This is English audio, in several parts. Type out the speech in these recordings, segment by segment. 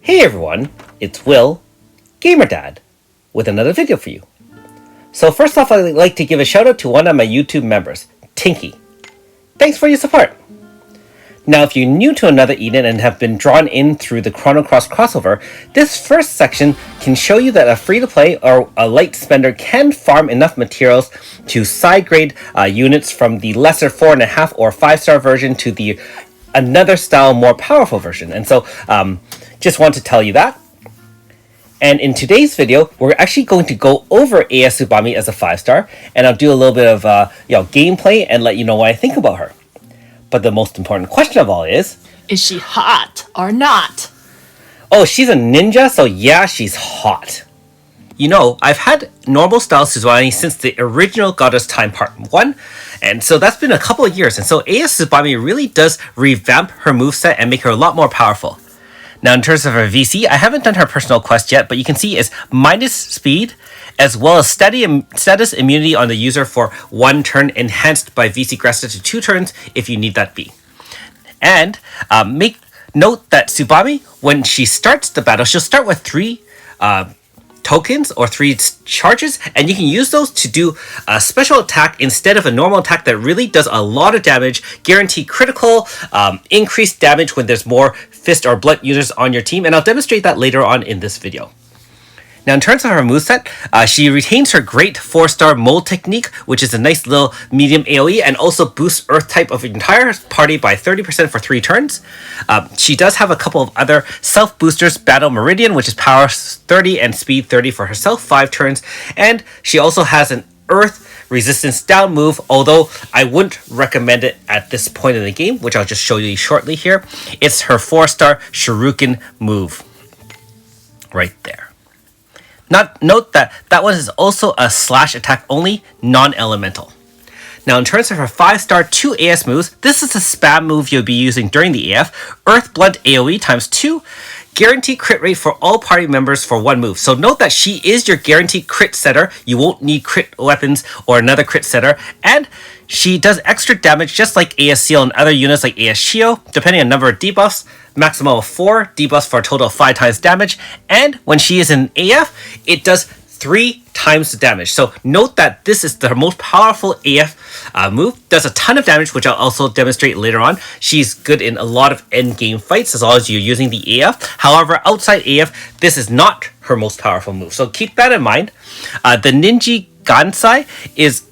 Hey everyone, it's Will, GamerDad, with another video for you. So first off, I'd like to give a shout out to one of my YouTube members, Tinky. Thanks for your support. Now if you're new to Another Eden and have been drawn in through the Chrono Cross crossover, this first section can show you that a free-to-play or a light spender can farm enough materials to side-grade units from the lesser 4.5 or 5-star version to the another style more powerful version. And so just want to tell you that. And in today's video, we're actually going to go over AS Tsubame as a 5-star, and I'll do a little bit of gameplay and let you know what I think about her. But the most important question of all is she hot or not? Oh, she's a ninja, so yeah, she's hot. You know, I've had normal style Tsubame since the original Goddess Time Part 1, and so that's been a couple of years, and so AS Tsubame really does revamp her moveset and make her a lot more powerful. Now in terms of her VC, I haven't done her personal quest yet, but you can see it's minus speed, as well as status immunity on the user for 1 turn, enhanced by VC Grasta to 2 turns if you need that be. And make note that Tsubame, when she starts the battle, she'll start with 3 tokens or 3 charges, and you can use those to do a special attack instead of a normal attack that really does a lot of damage, guarantee critical, increased damage when there's more fist or blunt users on your team, and I'll demonstrate that later on in this video. Now in terms of her moveset, she retains her great 4-star mold technique, which is a nice little medium AoE, and also boosts earth type of the entire party by 30% for 3 turns. She does have a couple of other self boosters, Battle Meridian, which is power 30 and speed 30 for herself, 5 turns, and she also has an earth resistance down move, although I wouldn't recommend it at this point in the game, which I'll just show you shortly here. It's her 4-star Shuriken move right there. Note that that one is also a slash attack only, non-elemental. Now in terms of her 5-star 2 AS moves, this is a spam move you'll be using during the AF, Earth Blunt AoE times 2, guaranteed crit rate for all party members for 1 move. So note that she is your guaranteed crit setter, you won't need crit weapons or another crit setter, and she does extra damage just like AS Seal and other units like AS Shio, depending on number of debuffs, maximum of 4 debuffs for a total of 5 times damage, and when she is in AF, it does 3 times the damage. So note that this is the most powerful AF move, does a ton of damage, which I'll also demonstrate later on. She's good in a lot of endgame fights as long as you're using the AF. However, outside AF, this is not her most powerful move. So keep that in mind. The Ninji Gansai is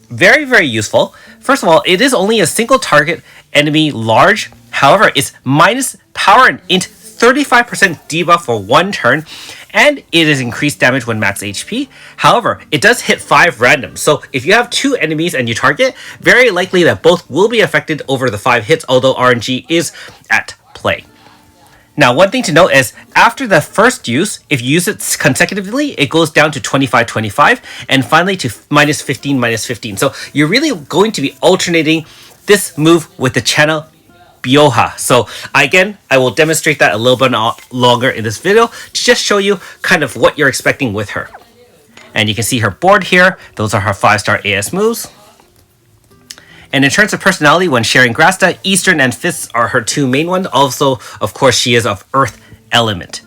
very, very useful. First of all, it is only a single target enemy large. However, it's minus power and int 35% debuff for 1 turn, and it is increased damage when max HP. However, it does hit 5 random, so if you have 2 enemies and you target, very likely that both will be affected over the 5 hits, although RNG is at play. Now, one thing to note is, after the first use, if you use it consecutively, it goes down to 25-25, and finally to minus 15. So you're really going to be alternating this move with the channel Byoha. So again, I will demonstrate that a little bit longer in this video to just show you kind of what you're expecting with her. And you can see her board here. Those are her 5-star AS moves. And in terms of personality, when sharing Grasta, Eastern and Fists are her 2 main ones. Also, of course, she is of Earth element.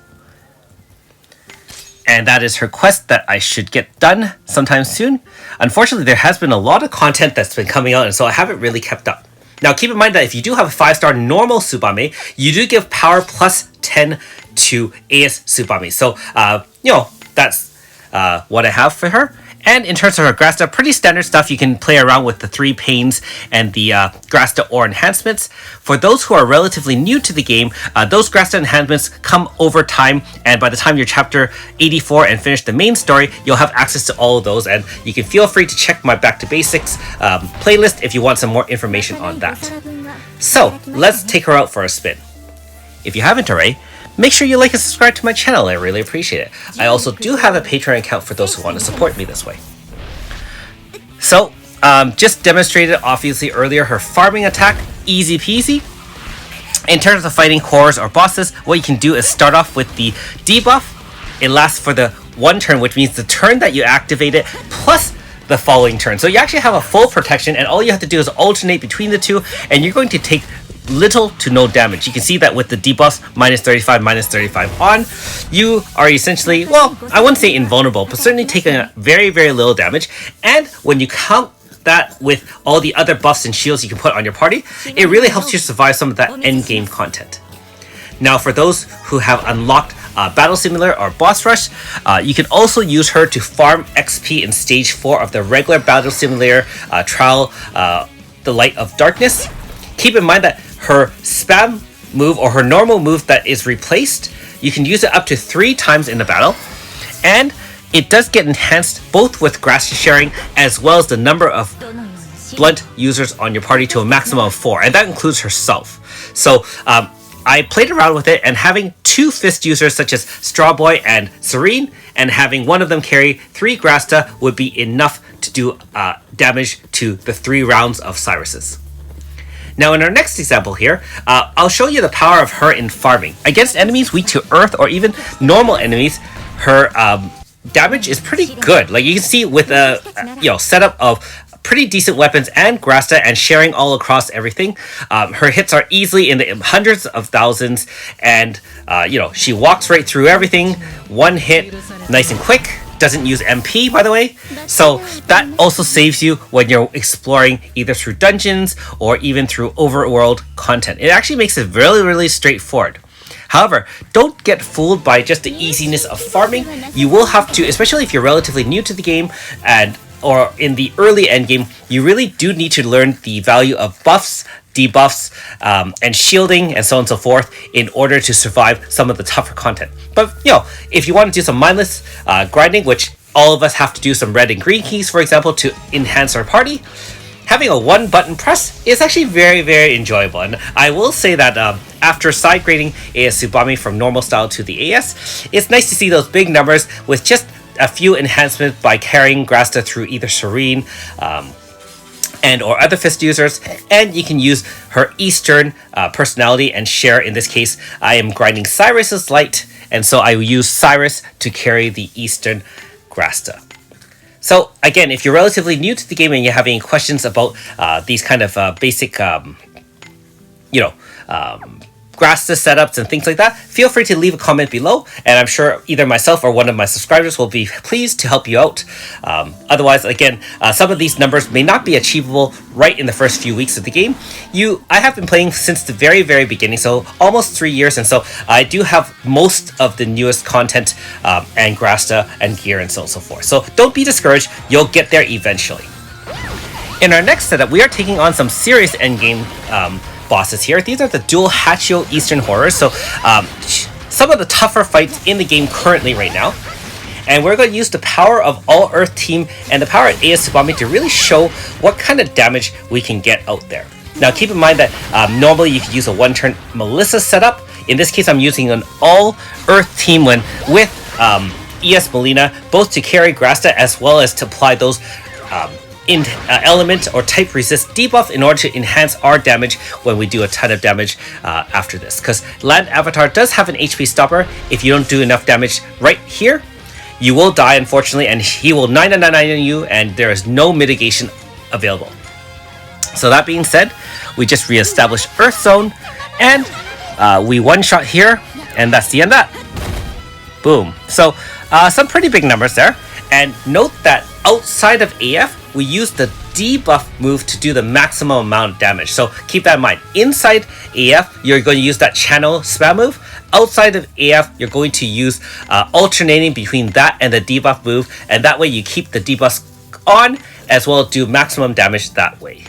And that is her quest that I should get done sometime soon. Unfortunately, there has been a lot of content that's been coming out, and so I haven't really kept up. Now, keep in mind that if you do have a 5-star normal Tsubame, you do give power plus 10 to AS Tsubame. So, that's what I have for her. And in terms of her Grasta, pretty standard stuff. You can play around with the 3 pains and the Grasta ore enhancements. For those who are relatively new to the game, those Grasta enhancements come over time, and by the time you're chapter 84 and finish the main story, you'll have access to all of those, and you can feel free to check my Back to Basics playlist if you want some more information on that. So, let's take her out for a spin. If you haven't already, make sure you like and subscribe to my channel, I really appreciate it. I also do have a Patreon account for those who want to support me this way. So, just demonstrated obviously earlier her farming attack, easy peasy. In terms of fighting cores or bosses, what you can do is start off with the debuff. It lasts for the 1 turn, which means the turn that you activate it plus the following turn. So you actually have a full protection, and all you have to do is alternate between the 2, and you're going to take little to no damage. You can see that with the debuffs -35 on, you are essentially, well, I wouldn't say invulnerable, but certainly taking a very, very little damage. And when you count that with all the other buffs and shields you can put on your party, it really helps you survive some of that end game content. Now, for those who have unlocked Battle Simulator or Boss Rush, you can also use her to farm XP in Stage 4 of the regular Battle Simulator trial, the Light of Darkness. Keep in mind that her spam move or her normal move that is replaced, you can use it up to 3 times in the battle. And it does get enhanced both with Grasta sharing as well as the number of blunt users on your party to a maximum of 4, and that includes herself. So I played around with it, and having 2 fist users such as Strawboy and Serene, and having one of them carry 3 Grasta would be enough to do damage to the 3 rounds of Cyrus's. Now in our next example here, I'll show you the power of her in farming. Against enemies weak to earth or even normal enemies, her damage is pretty good. Like you can see with a setup of pretty decent weapons and Grasta and sharing all across everything. Her hits are easily in the hundreds of thousands, and she walks right through everything. One hit, nice and quick. Doesn't use MP, by the way, so that also saves you when you're exploring either through dungeons or even through overworld content. It actually makes it really, really straightforward. However, don't get fooled by just the easiness of farming. You will have to, especially if you're relatively new to the game or in the early end game, you really do need to learn the value of buffs, debuffs, and shielding, and so on and so forth, in order to survive some of the tougher content. But if you want to do some mindless grinding, which all of us have to do some red and green keys, for example, to enhance our party, having a 1-button press is actually very, very enjoyable. And I will say that after side grading AS Tsubame from normal style to the AS, it's nice to see those big numbers with just a few enhancements by carrying Grasta through either Serene and or other fist users, and you can use her Eastern personality and share. In this case, I am grinding Cyrus's light, and so I will use Cyrus to carry the Eastern Grasta. So again, if you're relatively new to the game and you have any questions about these kind of basic Grasta setups and things like that, feel free to leave a comment below, and I'm sure either myself or one of my subscribers will be pleased to help you out. Otherwise, again, some of these numbers may not be achievable right in the first few weeks of the game. I have been playing since the very, very beginning, so almost 3 years, and so I do have most of the newest content and Grasta and gear and so on and so forth. So don't be discouraged, you'll get there eventually. In our next setup, we are taking on some serious endgame bosses here. These are the dual Hachio Eastern Horrors, so some of the tougher fights in the game currently right now. And we're going to use the power of All Earth Team and the power of AS Tsubame to really show what kind of damage we can get out there. Now keep in mind that normally you could use a 1-turn Melissa setup. In this case, I'm using an All Earth Team with ES Melina, both to carry Grasta as well as to apply those element or type resist debuff in order to enhance our damage when we do a ton of damage after this. Because Land Avatar does have an HP stopper. If you don't do enough damage right here, you will die, unfortunately, and he will 999 on you, and there is no mitigation available. So that being said, we just reestablish Earth Zone, and we one-shot here, and that's the end of that. Boom. So some pretty big numbers there. And note that outside of AF, we use the debuff move to do the maximum amount of damage. So keep that in mind. Inside AF, you're going to use that channel spam move. Outside of AF, you're going to use alternating between that and the debuff move. And that way you keep the debuffs on as well as do maximum damage that way.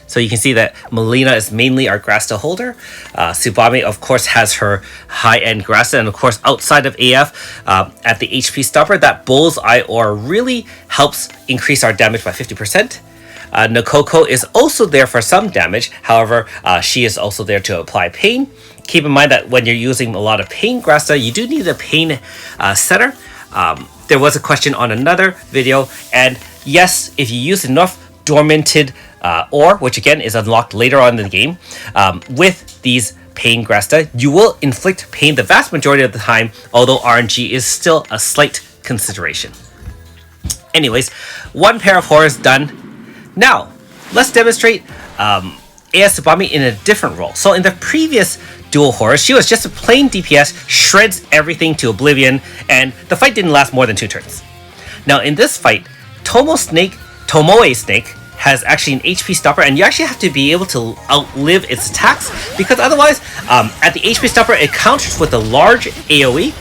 So you can see that Melina is mainly our Grasta holder. Tsubame, of course, has her high-end Grasta. And of course, outside of AF, at the HP stopper, that Bullseye Ore really helps increase our damage by 50%. Nakoko is also there for some damage. However, she is also there to apply pain. Keep in mind that when you're using a lot of pain Grasta, you do need a pain setter. There was a question on another video. And yes, if you use enough dormanted ore, which again is unlocked later on in the game, with these pain Grasta, you will inflict pain the vast majority of the time, although RNG is still a slight consideration. Anyways, one pair of horrors done. Now, let's demonstrate AS Tsubame in a different role. So in the previous dual horror, she was just a plain DPS, shreds everything to oblivion, and the fight didn't last more than 2 turns. Now in this fight, Tomoe Snake has actually an HP stopper, and you actually have to be able to outlive its attacks, because otherwise, at the HP stopper, it counters with a large AoE,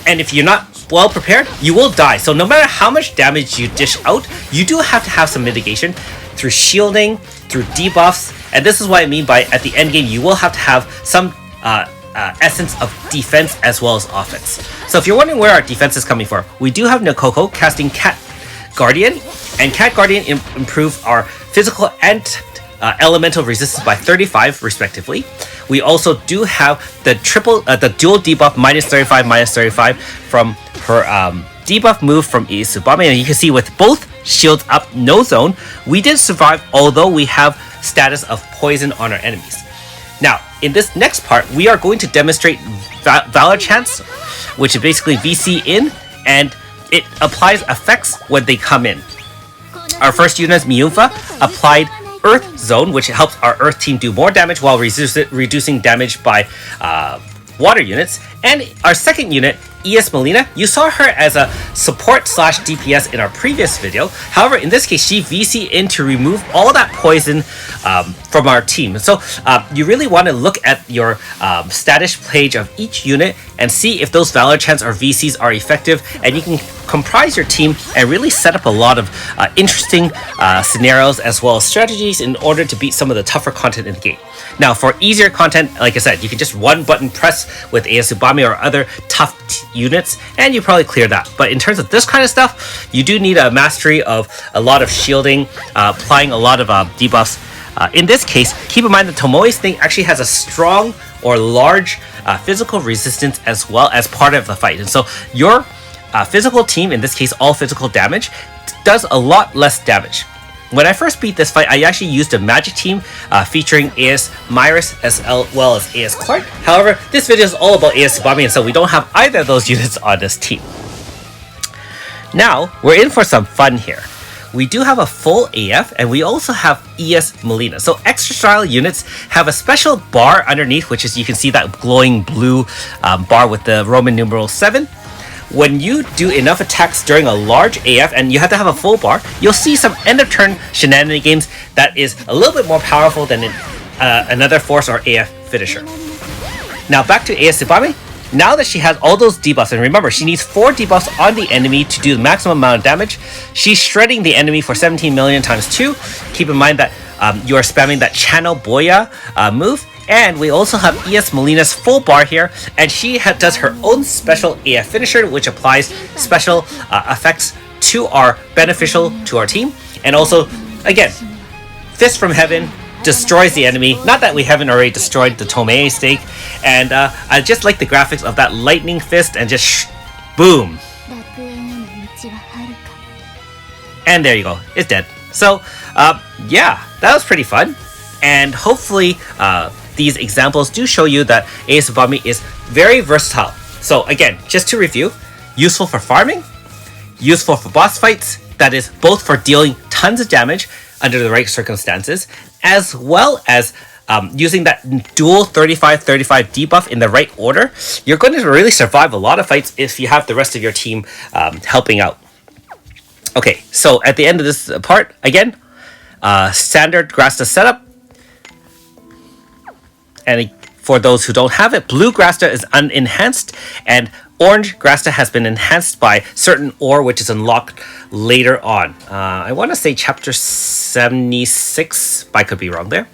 and if you're not well prepared, you will die. So no matter how much damage you dish out, you do have to have some mitigation through shielding, through debuffs, and this is what I mean by at the end game, you will have to have some essence of defense as well as offense. So if you're wondering where our defense is coming from, we do have Nokoko casting Cat Guardian, and Cat Guardian improves our physical and elemental resistance by 35 respectively. We also do have the dual debuff -35 from her debuff move from Tsubame, and you can see with both shields up, no zone, we did survive, although we have status of poison on our enemies. Now, in this next part, we are going to demonstrate Valor Chance, which is basically VC in, and it applies effects when they come in. Our first unit, Miyunfa, applied Earth Zone, which helps our Earth team do more damage while reducing damage by water units. And our second unit, ES Melina, you saw her as a support / DPS in our previous video. However, in this case, she VC in to remove all that poison from our team. So you really want to look at your status page of each unit and see if those Valor Chants or VCs are effective, and you can comprise your team and really set up a lot of interesting scenarios as well as strategies in order to beat some of the tougher content in the game. Now, for easier content, like I said, you can just one button press with AS Tsubame or other tough units, and you probably clear that. But in terms of this kind of stuff, you do need a mastery of a lot of shielding, applying a lot of debuffs. In this case, keep in mind that Tomoe Snake actually has a strong or large physical resistance as well as part of the fight. And so your physical team, in this case all physical damage, does a lot less damage. When I first beat this fight, I actually used a magic team featuring AS Myris as well as AS Clark. However, this video is all about AS Tsubame, and so we don't have either of those units on this team. Now, we're in for some fun here. We do have a full AF, and we also have ES Melina. So extra style units have a special bar underneath, which is, you can see that glowing blue bar with the Roman numeral 7. When you do enough attacks during a large AF, and you have to have a full bar, you'll see some end of turn shenanigans that is a little bit more powerful than another force or AF finisher. Now back to AS Tsubame. Now that she has all those debuffs, and remember, she needs 4 debuffs on the enemy to do the maximum amount of damage, she's shredding the enemy for 17 million times 2. Keep in mind that you are spamming that Channel Boya move. And we also have ES Melina's full bar here, and she does her own special AF finisher, which applies special effects to our beneficial to our team. And also, again, Fist from Heaven destroys the enemy. Not that we haven't already destroyed the Tomoe Snake. And I just like the graphics of that lightning fist and just boom. And there you go, it's dead. So yeah, that was pretty fun, and hopefully these examples do show you that AS Tsubame is very versatile. So again, just to review, useful for farming, useful for boss fights, that is both for dealing tons of damage under the right circumstances, as well as using that dual 35-35 debuff in the right order. You're going to really survive a lot of fights if you have the rest of your team helping out. Okay, so at the end of this part, again, standard Grasta setup. And for those who don't have it, blue Grasta is unenhanced, and orange Grasta has been enhanced by certain ore, which is unlocked later on. I want to say chapter 76, but I could be wrong there.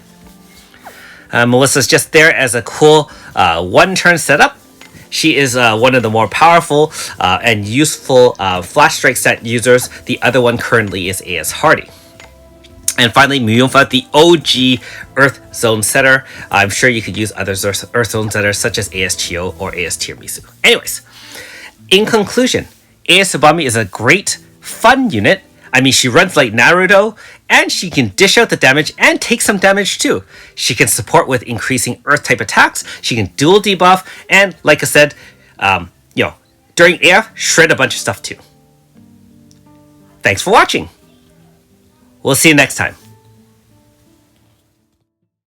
Melissa's just there as a cool one-turn setup. She is one of the more powerful and useful Flash Strike set users. The other one currently is AS Hardy. And finally, Miyunfa, the OG Earth Zone setter. I'm sure you could use other Earth Zone setters such as AS Chio or AS Tiramisu. Anyways, in conclusion, AS Tsubame is a great, fun unit. I mean, she runs like Naruto, and she can dish out the damage and take some damage too. She can support with increasing Earth type attacks. She can dual debuff, and like I said, during AF, shred a bunch of stuff too. Thanks for watching. We'll see you next time.